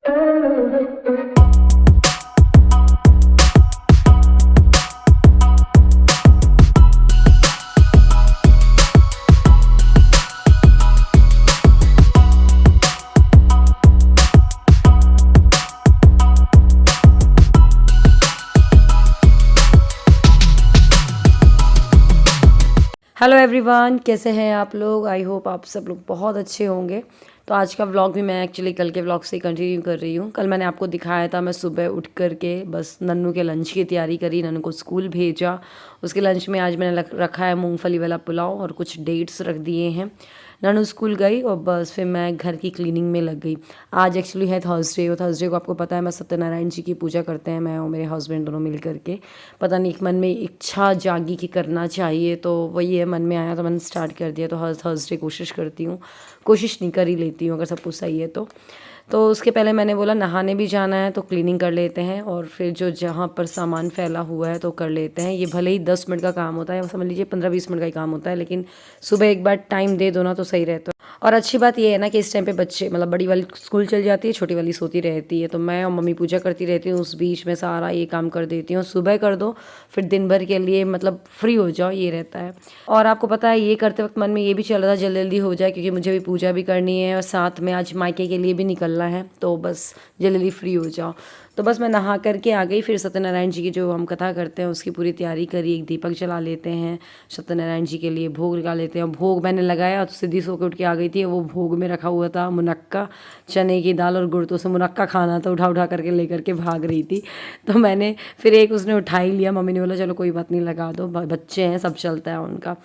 Hello everyone, कैसे हैं आप लोग। आई होप आप सब लोग बहुत अच्छे होंगे। तो आज का व्लॉग भी मैं एक्चुअली कल के व्लॉग से कंटिन्यू कर रही हूँ। कल मैंने आपको दिखाया था, मैं सुबह उठ कर के बस नन्नू के लंच की तैयारी करी, नन्नू को स्कूल भेजा। उसके लंच में आज मैंने रखा है मूंगफली वाला पुलाव और कुछ डेट्स रख दिए हैं। नन्नू स्कूल गई और बस फिर मैं घर की क्लीनिंग में लग गई। आज एक्चुअली है थर्सडे, और थर्सडे को आपको पता है मैं सत्यनारायण जी की पूजा करते हैं, मैं और मेरे हस्बैंड दोनों मिल करके। पता नहीं, एक मन में इच्छा जागी कि करना चाहिए, तो वही है, मन में आया तो मैंने स्टार्ट कर दिया। तो हर थर्सडे कोशिश करती हूँ, कोशिश नहीं कर ही लेती हूँ अगर सब कुछ सही है तो उसके पहले मैंने बोला नहाने भी जाना है तो क्लीनिंग कर लेते हैं, और फिर जो जहाँ पर सामान फैला हुआ है तो कर लेते हैं। ये भले ही 10 मिनट का काम होता है, समझ लीजिए 15-20 मिनट का ही काम होता है, लेकिन सुबह एक बार टाइम दे दो ना तो सही रहता है। और अच्छी बात ये है ना कि इस टाइम पे बच्चे, मतलब बड़ी वाली स्कूल चल जाती है, छोटी वाली सोती रहती है, तो मैं और मम्मी पूजा करती रहती हूँ। उस बीच में सारा ये काम कर देती हूँ। सुबह कर दो, फिर दिन भर के लिए मतलब फ्री हो जाओ, ये रहता है। और आपको पता है ये करते वक्त मन में ये भी चल रहा था जल्दी जल्दी हो जाए, क्योंकि मुझे भी पूजा भी करनी है और साथ में आज मायके के लिए भी निकलना है, तो बस जल्दी जल्दी फ्री हो जाओ। तो बस मैं नहा करके आ गई। फिर सत्यनारायण जी की जो हम कथा करते हैं उसकी पूरी तैयारी करी। एक दीपक जला लेते हैं, सत्यनारायण जी के लिए भोग लगा लेते हैं। भोग मैंने लगाया तो सीधी सो के उठ के आ गई थी। वो भोग में रखा हुआ था मुनक्का, चने की दाल और गुड़, तो उसे मुनक्का खाना था, उठा उठा करके लेकर के भाग रही थी। तो मैंने फिर एक उसने उठा ही लिया। मम्मी ने बोला चलो कोई बात नहीं, लगा दो, बच्चे हैं, सब चलता है उनका।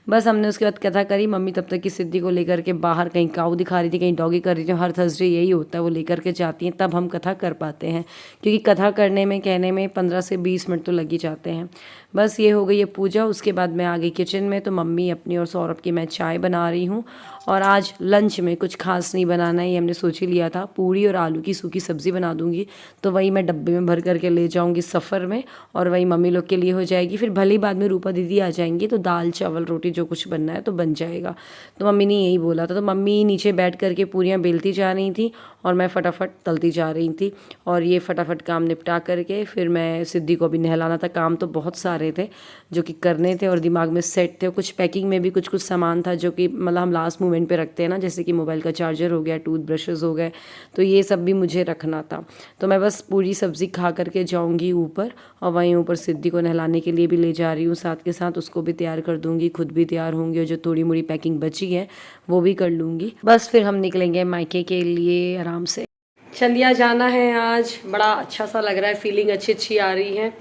बस हमने उसके बाद कथा करी। मम्मी तब तक की सिद्धि को लेकर के बाहर कहीं काऊ दिखा रही थी, कहीं डॉगी कर रही थी। हर थर्सडे यही होता है, वो लेकर के जाती हैं, तब हम कथा कर पाते हैं, क्योंकि कथा करने में कहने में 15 से 20 मिनट तो लग ही जाते हैं। बस ये हो गई है पूजा। उसके बाद मैं आ गई किचन में, तो मम्मी अपनी और सौरभ की मैं चाय बना रही हूँ। और आज लंच में कुछ खास नहीं बनाना है, ये हमने सोच ही लिया था। पूरी और आलू की सूखी सब्ज़ी बना दूंगी, तो वही मैं डब्बे में भर करके ले जाऊंगी सफ़र में, और वही मम्मी लोग के लिए हो जाएगी। फिर भले ही बाद में रूपा दीदी आ जाएंगी तो दाल चावल रोटी जो कुछ बनना है तो बन जाएगा। तो मम्मी ने यही बोला था। तो मम्मी नीचे बैठ करके पूरियाँ बेलती जा रही थी और मैं फटाफट तलती जा रही थी। और ये फटाफट काम निपटा करके फिर मैं सिद्धि को भी नहलाना था। काम तो बहुत सारे थे जो कि करने थे और दिमाग में सेट थे। कुछ पैकिंग में भी कुछ कुछ सामान था जो कि मतलब हम लास्ट मोमेंट पे रखते हैं ना, जैसे कि मोबाइल का चार्जर हो गया, टूथ ब्रशेस हो गए, तो ये सब भी मुझे रखना था। तो मैं बस पूरी सब्ज़ी खा करके जाऊँगी ऊपर, और वहीं ऊपर सिद्धि को नहलाने के लिए भी ले जा रही हूँ। साथ के साथ उसको भी तैयार कर दूँगी, खुद भी तैयार होंगी, और जो थोड़ी मोड़ी पैकिंग बची है वो भी कर लूँगी। बस फिर हम निकलेंगे मायके के लिए आराम से। चंदिया जाना है आज, बड़ा अच्छा सा लग रहा है, फीलिंग अच्छी अच्छी आ रही है।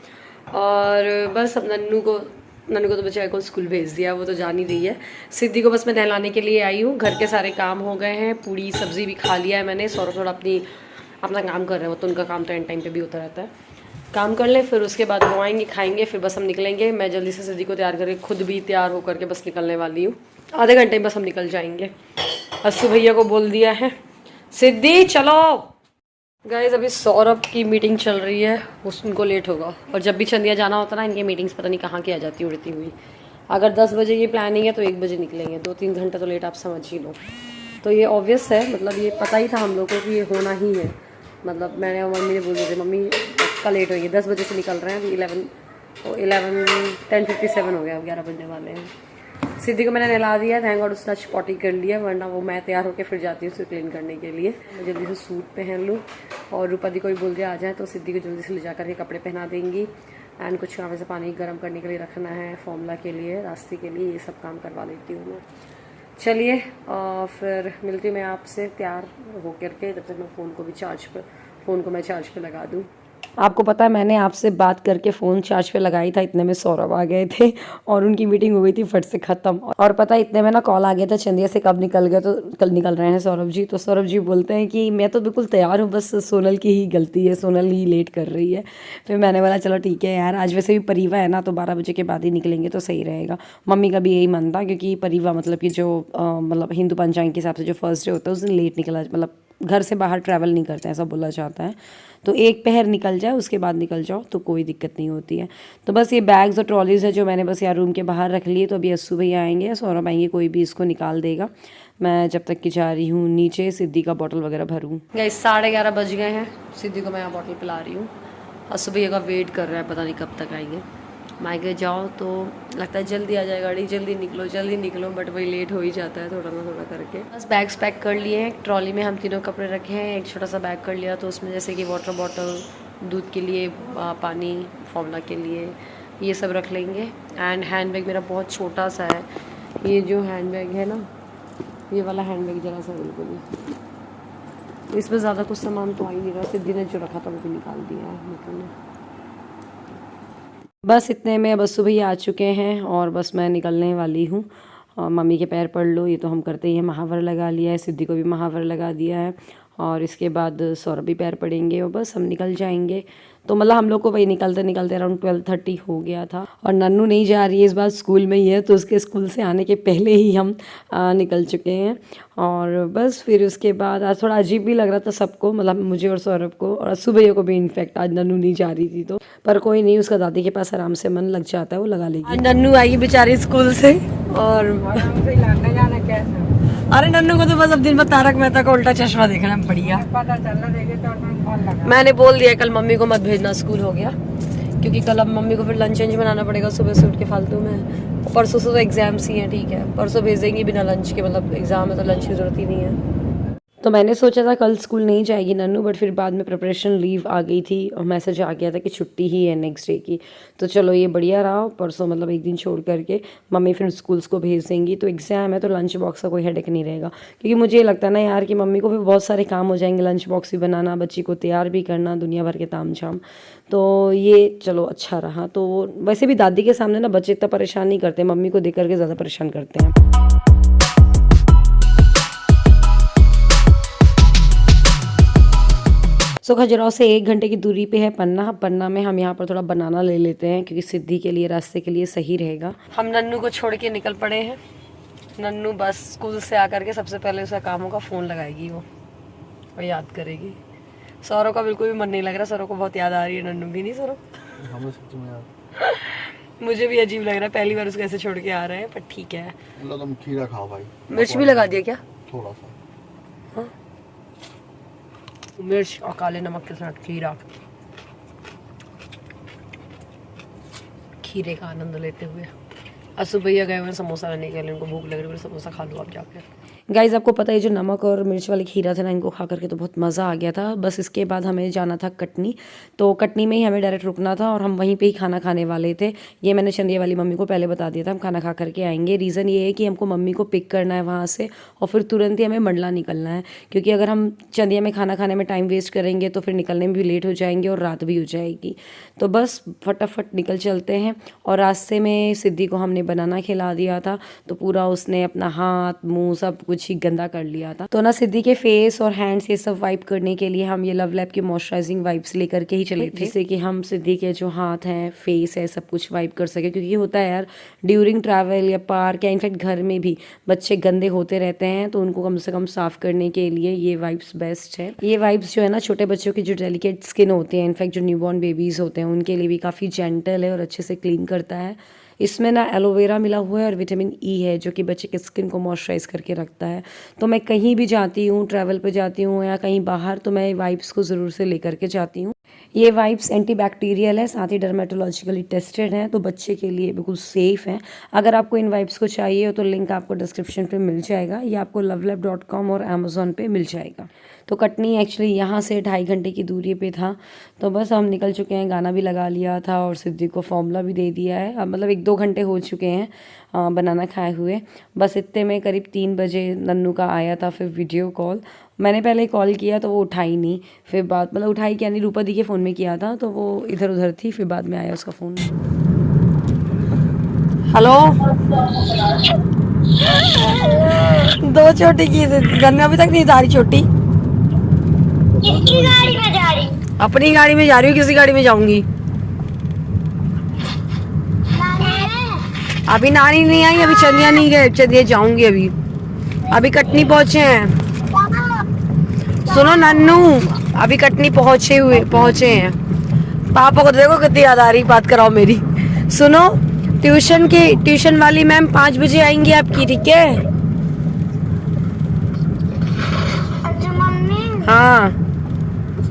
और बस अब नन्नू को तो बच्चे को स्कूल भेज दिया, वो तो जान ही रही है। सिद्धि को बस मैं नहलाने के लिए आई हूँ। घर के सारे काम हो गए हैं, पूरी सब्ज़ी भी खा लिया है मैंने। सौरभ थोड़ा अपना काम कर रहे हो, तो उनका काम तो एंड टाइम पे भी होता रहता है। काम कर ले, फिर उसके बाद वो आएंगे, खाएंगे, फिर बस हम निकलेंगे। मैं जल्दी से सिद्धि को तैयार करके खुद भी तैयार होकर के बस निकलने वाली हूँ। आधे घंटे में बस हम निकल जाएंगे। अस्सू भैया को बोल दिया है, सिद्धि चलो। गाइस अभी सौरभ की मीटिंग चल रही है, उनको लेट होगा। और जब भी चंदिया जाना होता ना, इनकी मीटिंग्स पता नहीं कहाँ की आ जाती उड़ती हुई। अगर 10 बजे की प्लानिंग है तो 1 बजे निकलेंगे, 2-3 घंटे तो लेट आप समझ ही लो। तो ये ऑब्वियस है, मतलब ये पता ही था हम लोग को कि ये होना ही है। मतलब मैंने और मम्मी ने बोल दिया, मम्मी का लेट होगी, 10 बजे से निकल रहे हैं। अभी 10:57 हो गया, 11 बजने वाले हैं। सिद्धि को मैंने नहला दिया, थैंक गॉड उसने आज पॉटी कर लिया, वरना वो मैं तैयार होकर फिर जाती हूँ उसे क्लीन करने के लिए। मैं जल्दी से सूट पहन लूँ, और रूपा दी को भी बोल दिया आ जाए, तो सिद्धि को जल्दी से ले जा करके कपड़े पहना देंगी। एंड कुछ काम से पानी गर्म करने के लिए रखना है, फॉर्मूला के लिए, रास्ते के लिए, ये सब काम करवा लेती हूँ मैं। चलिए फिर मिलती हूँ मैं आपसे तैयार हो करके। जब तक मैं फ़ोन को मैं चार्ज पे लगा दूँ। आपको पता है मैंने आपसे बात करके फ़ोन चार्ज पे लगाई था, इतने में सौरभ आ गए थे और उनकी मीटिंग हो गई थी फट से ख़त्म। और पता है इतने में ना कॉल आ गया था चंदिया से, कब निकल गए, तो कल निकल रहे हैं सौरभ जी। तो सौरभ जी बोलते हैं कि मैं तो बिल्कुल तैयार हूँ, बस सोनल की ही गलती है, सोनल ही लेट कर रही है। फिर मैंने बोला चलो ठीक है यार, आज वैसे भी परिवा है ना, तो 12 बजे के बाद ही निकलेंगे तो सही रहेगा। मम्मी का भी यही मन था, क्योंकि परिवा मतलब कि जो मतलब हिंदू पंचांग के हिसाब से जो फर्स्ट डे होता है उस दिन लेट निकला, मतलब घर से बाहर ट्रैवल नहीं करते हैं, ऐसा बोला जाता है। तो एक पहर निकल जाए उसके बाद निकल जाओ तो कोई दिक्कत नहीं होती है। तो बस ये बैग्स और ट्रॉलीज़ है जो मैंने बस यार रूम के बाहर रख लिए। तो अभी अस्सू भैया आएंगे, सौरभ आएंगे, कोई भी इसको निकाल देगा। मैं जब तक कि जा रही हूँ नीचे सिद्धि का बॉटल वगैरह भरूँ। गाइस 11:30 बज गए हैं, सिद्धि को मैं यहाँ बॉटल पिला रही हूँ। अस्सू भैया का वेट कर रहा है, पता नहीं कब तक आएंगे। मायके जाओ तो लगता है जल्दी आ जाए गाड़ी, जल्दी निकलो, बट वही लेट हो ही जाता है थोड़ा ना थोड़ा करके। बस बैग्स पैक कर लिए हैं, ट्रॉली में हम तीनों कपड़े रखे हैं, एक छोटा सा बैग कर लिया तो उसमें जैसे कि वाटर बॉटल, दूध के लिए पानी, फॉर्मूला के लिए ये सब रख लेंगे। एंड हैंड बैग मेरा बहुत छोटा सा है, ये जो हैंड बैग है ना, ये वाला हैंड बैग जरा सा बिल्कुल ही, इसमें ज़्यादा कुछ सामान तो आ ही नहीं रहा। सिद्धि ने जो रखा था वो भी निकाल दिया है निकलने। बस इतने में बस सुबह आ चुके हैं और बस मैं निकलने वाली हूँ। मम्मी के पैर पड़ लो, ये तो हम करते ही हैं, महावर लगा लिया है, सिद्धि को भी महावर लगा दिया है और इसके बाद सौरभ भी पैर पड़ेंगे और बस हम निकल जाएंगे। तो मतलब हम लोग को वही निकलते निकलते अराउंड 12:30 हो गया था। और नन्नू नहीं जा रही है इस बार, स्कूल में ही है, तो उसके स्कूल से आने के पहले ही हम निकल चुके हैं। और बस फिर उसके बाद आज थोड़ा अजीब भी लग रहा था सबको, मतलब मुझे और सौरभ को और अस्सू भैया को भी। इनफैक्ट आज नन्नू नहीं जा रही थी तो, पर कोई नहीं, उसका दादी के पास आराम से मन लग जाता है, वो लगा लेगी। नन्नू आई बेचारी स्कूल से और अरे नन्नू को तो बस अब दिन भर तारक मेहता का उल्टा चश्मा देखना है, बढ़िया। मैंने बोल दिया कल मम्मी को मत भेजना, स्कूल हो गया, क्योंकि कल अब मम्मी को फिर लंच चेंज बनाना पड़ेगा सुबह से उठ के फालतू में। परसों से तो एग्जाम्स ही हैं, ठीक है, परसों भेज देंगी बिना लंच के, मतलब एग्जाम है तो लंच की जरूरत ही नहीं है। तो मैंने सोचा था कल स्कूल नहीं जाएगी नन्नू, बट फिर बाद में प्रिपरेशन लीव आ गई थी और मैसेज आ गया था कि छुट्टी ही है नेक्स्ट डे की। तो चलो ये बढ़िया रहा, परसों मतलब एक दिन छोड़ करके मम्मी फिर स्कूल्स को भेज देंगी। तो एग्ज़ाम है तो लंच बॉक्स का कोई हेडेक नहीं रहेगा, क्योंकि मुझे ये लगता है ना यार कि मम्मी को भी बहुत सारे काम हो जाएंगे, लंच बॉक्स भी बनाना, बच्ची को तैयार भी करना, दुनिया भर के ताम झाम। तो ये चलो अच्छा रहा। तो वैसे भी दादी के सामने ना बच्चे इतना परेशान नहीं करते, मम्मी को देख करके ज़्यादा परेशान करते हैं। सो खजुराहो से 1 घंटे की दूरी पे है पन्ना में हम यहाँ पर थोड़ा बनाना ले लेते हैं, क्योंकि सिद्धि के लिए, रास्ते के लिए सही रहेगा। हम नन्नू को छोड़ के निकल पड़े हैं। नन्नू बस स्कूल से आकर के सबसे पहले उसका काम होगा, फ़ोन लगाएगी वो और याद करेगी। सौरभ का बिल्कुल भी मन नहीं लग रहा, सौरभ को बहुत याद आ रही है नन्नू की, नहीं सौरभ? मुझे भी अजीब लग रहा है, पहली बार उसको ऐसे छोड़ के आ रहे हैं, पर ठीक है। तुम खीरा खाओ भाई। मिर्च भी लगा दिया क्या? थोड़ा सा मिर्च और काले नमक के साथ खीरे का आनंद लेते हुए। अस्सू भैया गए हुए समोसा लेने के लिए, उनको भूख लग रही है, समोसा खा लो आप जाकर। गाइज़ आपको पता है जो नमक और मिर्च वाले खीरा थे ना, इनको खा करके तो बहुत मज़ा आ गया था। बस इसके बाद हमें जाना था कटनी, तो कटनी में ही हमें डायरेक्ट रुकना था और हम वहीं पे ही खाना खाने वाले थे। ये मैंने चंदिया वाली मम्मी को पहले बता दिया था, हम खाना खा करके आएंगे। रीज़न ये है कि हमको मम्मी को पिक करना है वहाँ से और फिर तुरंत ही हमें मंडला निकलना है, क्योंकि अगर हम चंदिया में खाना खाने में टाइम वेस्ट करेंगे तो फिर निकलने में भी लेट हो जाएंगे और रात भी हो जाएगी। तो बस फटाफट निकल चलते हैं। और रास्ते में सिद्धि को हमने बनाना खिला दिया था, तो पूरा उसने अपना हाथ मुँह सब कुछ ही गंदा कर लिया था। तो ना सिद्धि के फेस और हैंड्स ये सब वाइप करने के लिए हम ये लव लैब की मॉइस्चराइजिंग वाइप्स लेकर के ही चले थे, जिससे कि हम सिद्धि के जो हाथ हैं, फेस है, सब कुछ वाइप कर सके। क्योंकि होता है यार ड्यूरिंग ट्रैवल या पार्क या इनफैक्ट घर में भी बच्चे गंदे होते रहते हैं, तो उनको कम से कम साफ करने के लिए ये वाइप्स बेस्ट है। ये वाइप्स जो है ना छोटे बच्चों की जो डेलिकेट स्किन होती है, इनफैक्ट जो न्यूबॉर्न बेबीज होते हैं उनके लिए भी काफ़ी जेंटल है और अच्छे से क्लीन करता है। इसमें ना एलोवेरा मिला हुआ है और विटामिन ई है, जो कि बच्चे की स्किन को मॉइस्चराइज करके रखता है। तो मैं कहीं भी जाती हूँ, ट्रैवल पे जाती हूँ या कहीं बाहर, तो मैं वाइप्स को ज़रूर से लेकर के जाती हूँ। ये वाइप्स एंटीबैक्टीरियल है, साथ ही डर्मेटोलॉजिकली टेस्टेड हैं, तो बच्चे के लिए बिल्कुल सेफ़ हैं। अगर आपको इन वाइप्स को चाहिए हो तो लिंक आपको डिस्क्रिप्शन पे मिल जाएगा, या आपको lovelab.com और अमेज़ॉन पे मिल जाएगा। तो कटनी एक्चुअली यहाँ से 2.5 घंटे की दूरी पे था। तो बस हम निकल चुके हैं, गाना भी लगा लिया था और सिद्धि को फॉर्मूला भी दे दिया है। अब मतलब 1-2 घंटे हो चुके हैं बनाना खाए हुए। बस इतने में करीब 3 बजे नन्नू का आया था फिर वीडियो कॉल। मैंने पहले कॉल किया तो वो उठाई नहीं, फिर बाद मतलब उठाई क्या नहीं, रूपा दी के फ़ोन में किया था तो वो इधर उधर थी, फिर बाद में आया उसका फ़ोन। हेलो 2 चोटी की गन्ना अभी तक नहीं जा रही चोटी। किसकी गाड़ी में जा रही? अपनी गाड़ी में जा रही हूँ, किसी गाड़ी में जाऊंगी? अभी नानी नहीं आई, अभी चंदिया नहीं गए, चंदिया जाऊंगी। अभी कटनी पहुंचे हैं, सुनो नन्नू, अभी कटनी पहुंचे हैं। पापा को देखो कितनी याद आ रही, बात कराओ मेरी। सुनो, ट्यूशन वाली मैम 5 बजे आएंगी आपकी, ठीक है? अच्छा मम्मी। हाँ,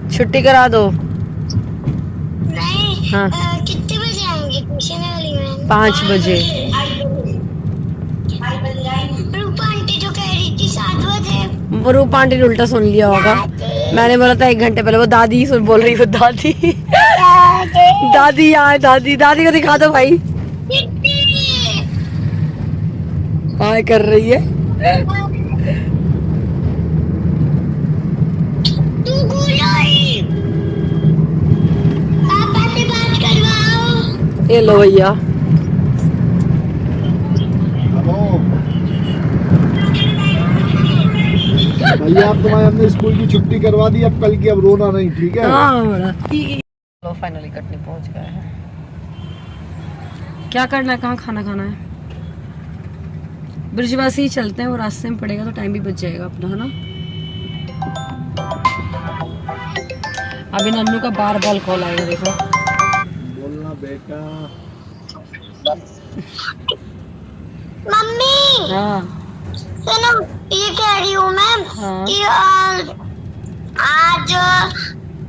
छुट्टी करा दो। नहीं। हाँ, कितने बजे आएंगे ट्यूशन वाली मैम? 5 बजे। रूपा आंटी जो कह रही थी 7 बजे। रूपा आंटी ने उल्टा सुन लिया होगा। मैंने बोला था 1 घंटे पहले। वो दादी बोल रही, वो दादी दादी यहाँ है, दादी को दिखा दो भाई। हाय कर रही है। तू गुलाई। पापा से बात करवाओ। ये लो भैया। भैया अब तुम्हारे हमने स्कूल की छुट्टी करवा दी, अब कल की अब रोना नहीं, ठीक है? हाँ बड़ा। लो फाइनली कटनी पहुंच गए हैं। क्या करना है, कहाँ खाना खाना है? ब्रिजवासी चलते हैं, वो रास्ते में पड़ेगा तो टाइम भी बच जाएगा अपना, है ना? अभी नन्नू का बार बॉल कॉल आएगा, देखो। बोलना बेटा। मम्मी। हाँ सुनो, ये कह रही हूँ मैम हाँ। कि आज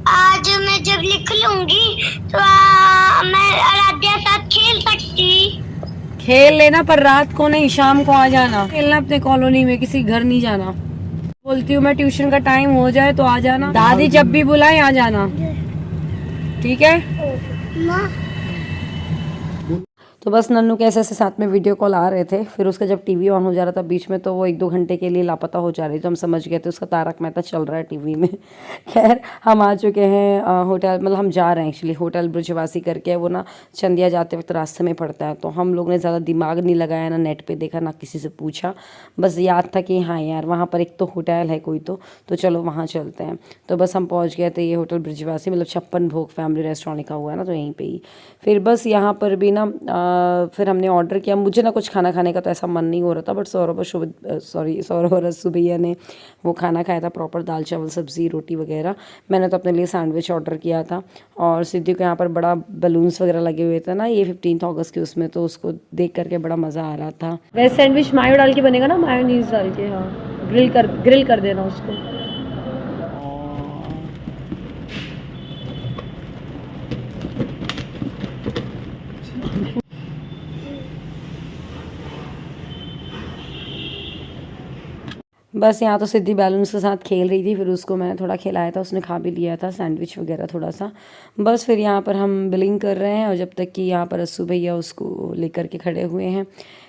आज मैं जब लिख लूंगी तो मैं आराध्या साथ खेल सकती। खेल लेना, पर रात को नहीं, शाम को आ जाना खेलना। अपने कॉलोनी में किसी घर नहीं जाना। बोलती हूँ मैं, ट्यूशन का टाइम हो जाए तो आ जाना। दादी जब भी बुलाए आ जाना, ठीक है? तो बस नन्नू के ऐसे साथ में वीडियो कॉल आ रहे थे। फिर उसका जब टीवी ऑन हो जा रहा था बीच में, तो वो 1-2 घंटे के लिए लापता हो जा रही। तो हम समझ गए थे उसका तारक मेहता चल रहा है टीवी में। खैर हम आ चुके हैं होटल, मतलब हम जा रहे हैं एक्चुअली होटल ब्रिजवासी करके। वो ना चंदिया जाते वक्त रास्ते में पड़ता है। तो हम लोग ने ज़्यादा दिमाग नहीं लगाया, ना नेट पर देखा, ना किसी से पूछा। बस याद था कि हाँ यार वहाँ पर एक तो होटल है कोई, तो चलो वहाँ चलते हैं। तो बस हम पहुँच गए थे ये होटल ब्रिजवासी, मतलब 56 भोग फैमिली रेस्टोरेंट लिखा हुआ है ना, तो यहीं पर ही। फिर बस यहाँ पर भी ना फिर हमने ऑर्डर किया। मुझे ना कुछ खाना खाने का तो ऐसा मन नहीं हो रहा था, बट सौरभ और रस्सू भैया ने वो खाना खाया था प्रॉपर, दाल चावल सब्ज़ी रोटी वगैरह। मैंने तो अपने लिए सैंडविच ऑर्डर किया था। और सिद्धू के यहाँ पर बड़ा बलून्स वगैरह लगे हुए थे ना, ये 15 अगस्त के उसमें, तो उसको देख करके बड़ा मज़ा आ रहा था। वैसे सैंडविच मायो डाल के बनेगा ना, मायोनीज डाल के। हाँ, ग्रिल कर देना उसको। बस यहाँ तो सिद्धि बैलून्स के साथ खेल रही थी। फिर उसको मैंने थोड़ा खिलाया था, उसने खा भी लिया था सैंडविच वगैरह थोड़ा सा। बस फिर यहाँ पर हम बिलिंग कर रहे हैं, और जब तक कि यहाँ पर रस्सू भैया उसको लेकर के खड़े हुए हैं,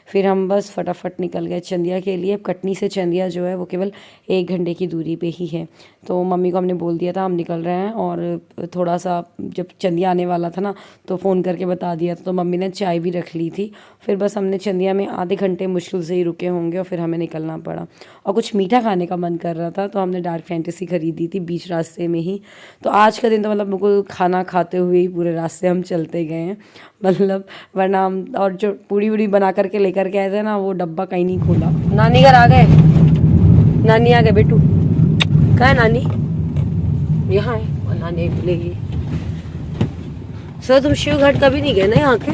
फिर हम बस फटाफट निकल गए चंदिया के लिए। कटनी से चंदिया जो है वो केवल 1 घंटे की दूरी पे ही है। तो मम्मी को हमने बोल दिया था हम निकल रहे हैं, और थोड़ा सा जब चंदिया आने वाला था ना, तो फ़ोन करके बता दिया था। तो मम्मी ने चाय भी रख ली थी। फिर बस हमने चंदिया में आधे घंटे मुश्किल से ही रुके होंगे, और फिर हमें निकलना पड़ा। और कुछ मीठा खाने का मन कर रहा था, तो हमने डार्क फैंटेसी ख़रीदी थी बीच रास्ते में ही। तो आज का दिन तो मतलब बिल्कुल खाना खाते हुए ही पूरे रास्ते हम चलते गए हैं, मतलब वरना हम, और जो पूड़ी वूड़ी बना करके लेकर के आए थे ना, वो डब्बा कहीं नहीं खोला। नानी घर आ गए, नानी आ गए बेटू। कहाँ है नानी? यहाँ है, और नानी मिलेगी। सर तुम शिव घाट कभी नहीं गए ना यहाँ के?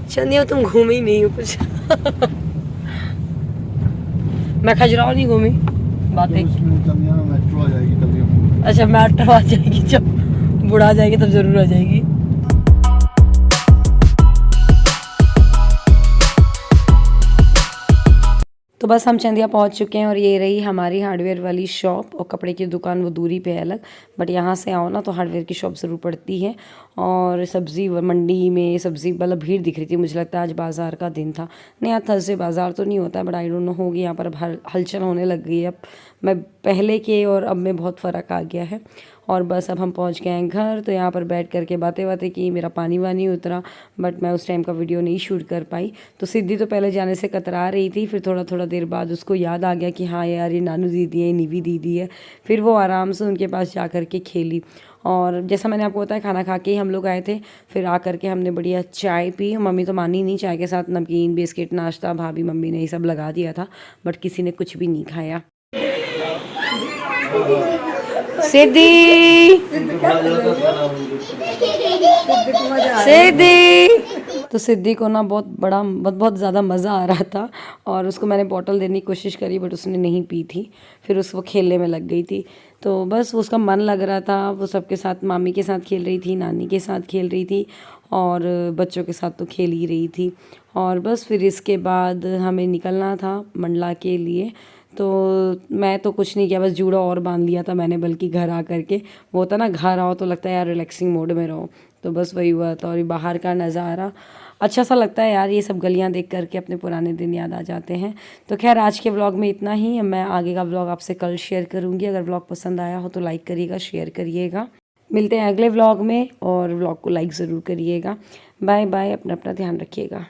चंदिया तुम घूमे ही नहीं हो कुछ। मैं खजुराहो नहीं घूमी। बातें मेट्रो आ जाएगी तभी। अच्छा मेट्रो आ जाएगी, जब बुढ़ा आ जाएगी तब जरूर आ जाएगी। तो बस हम चंदिया पहुंच चुके हैं, और ये रही हमारी हार्डवेयर वाली शॉप। और कपड़े की दुकान वो दूरी पे है अलग, बट यहाँ से आओ ना तो हार्डवेयर की शॉप ज़रूर पड़ती है। और सब्ज़ी मंडी में सब्ज़ी मतलब भीड़ दिख रही थी। मुझे लगता है आज बाज़ार का दिन था। नहीं, आज थर्सडे बाज़ार तो नहीं होता है, बट आई डोंट नो होगी यहाँ पर। अब हलचल होने लग गई है। अब मैं पहले के और अब में बहुत फ़र्क आ गया है। और बस अब हम पहुंच गए हैं घर। तो यहाँ पर बैठ करके बातें की, मेरा पानी वानी उतरा, बट मैं उस टाइम का वीडियो नहीं शूट कर पाई। तो सिद्धि तो पहले जाने से कतरा रही थी, फिर थोड़ा देर बाद उसको याद आ गया कि हाँ यार ये नानू दीदी है, निवी दीदी है। फिर वो आराम से उनके पास जा कर के खेली। और जैसा मैंने आपको बताया, खाना खा के ही हम लोग आए थे। फिर आ करके हमने बढ़िया चाय पी। मम्मी तो मानी नहीं, चाय के साथ नमकीन बिस्किट नाश्ता भाभी मम्मी ने ये सब लगा दिया था, बट किसी ने कुछ भी नहीं खाया। सिद्धि सिद्धि। तो सिद्धि को ना बहुत ज़्यादा मज़ा आ रहा था और उसको मैंने बॉटल देने की कोशिश करी बट उसने नहीं पी थी। फिर उसको खेलने में लग गई थी। तो बस उसका मन लग रहा था, वो सबके साथ मामी के साथ खेल रही थी, नानी के साथ खेल रही थी और बच्चों के साथ तो खेल ही रही थी। और बस फिर इसके बाद हमें निकलना था मंडला के लिए। तो मैं तो कुछ नहीं किया, बस जूड़ा और बांध लिया था मैंने, बल्कि घर आ कर के वो होता ना, घर आओ तो लगता है यार रिलैक्सिंग मोड में रहो, तो बस वही हुआ था। और ये बाहर का नज़ारा अच्छा सा लगता है यार, ये सब गलियां देख करके अपने पुराने दिन याद आ जाते हैं। तो खैर आज के व्लॉग में इतना ही, मैं आगे का व्लॉग आपसे कल शेयर करूँगी। अगर व्लॉग पसंद आया हो तो लाइक करिएगा, शेयर करिएगा। मिलते हैं अगले व्लॉग में और व्लॉग को लाइक ज़रूर करिएगा। बाय बाय, अपना ध्यान रखिएगा।